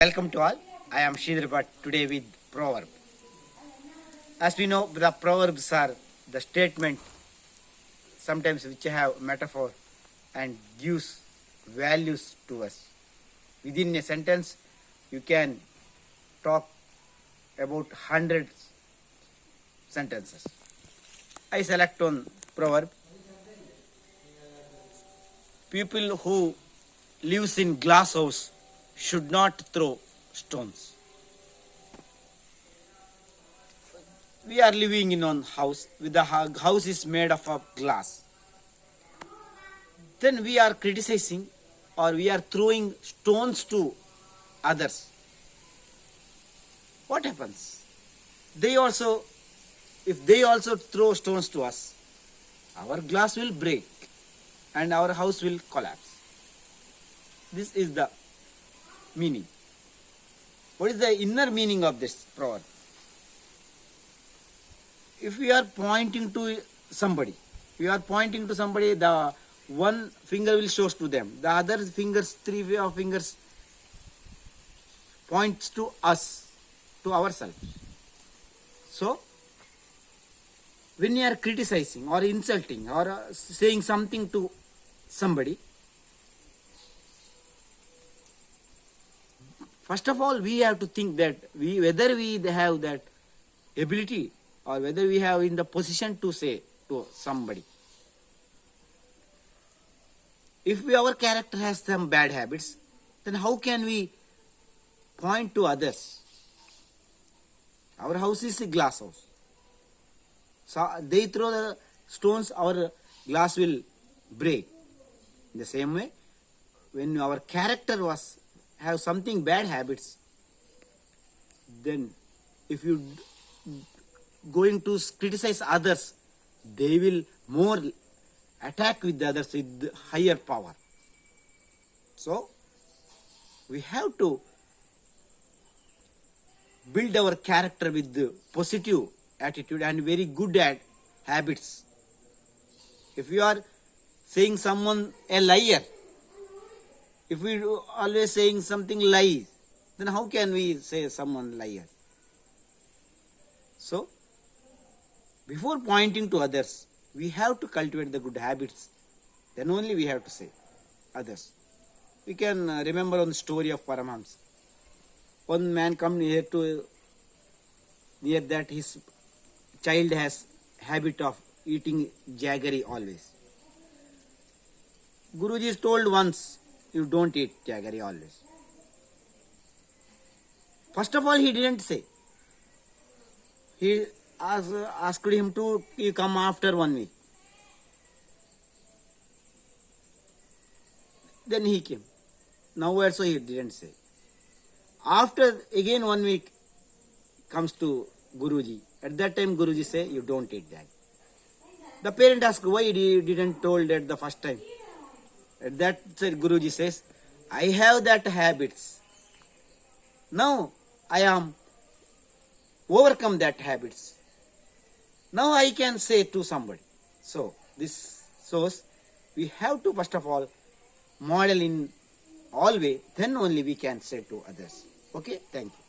Welcome to all. I am Sridhar Bhatt today with proverb. As we know, the proverbs are the statement sometimes which have metaphor and gives values to us. Within a sentence, you can talk about hundreds sentences. I select one proverb. People who lives in glass house should not throw stones. We are living in one house with the house is made of glass. Then we are criticizing or we are throwing stones to others. What happens? If they also throw stones to us, our glass will break and our house will collapse. This is the meaning. What is the inner meaning of this proverb? If we are pointing to somebody, the one finger will show to them, the other fingers, three fingers points to us, to ourselves. So, when you are criticizing or insulting or saying something to somebody, first of all, we have to think that whether we have that ability or whether we have in the position to say to somebody. If our character has some bad habits, then how can we point to others? Our house is a glass house. So they throw the stones, our glass will break. In the same way, when our character have something bad habits, then if you going to criticize others, they will more attack with the others with higher power. So we have to build our character with the positive attitude and very good at habits. If you are saying someone a liar, if we always saying something lies, then how can we say someone liar? So, before pointing to others, we have to cultivate the good habits. Then only we have to say others. We can remember on the story of Paramahamsa. One man come near that his child has habit of eating jaggery always. Guruji is told once, you don't eat jaggery always. First of all, he didn't say. He asked him to come after 1 week. Then he came. Now also he didn't say. After again 1 week comes to Guruji. At that time Guruji say, you don't eat jaggery. The parent asked, why he didn't told at the first time? At that said Guruji says, I have that habits. Now I am overcome that habits. Now I can say to somebody. So this shows we have to first of all model in all way, then only we can say to others. Okay, thank you.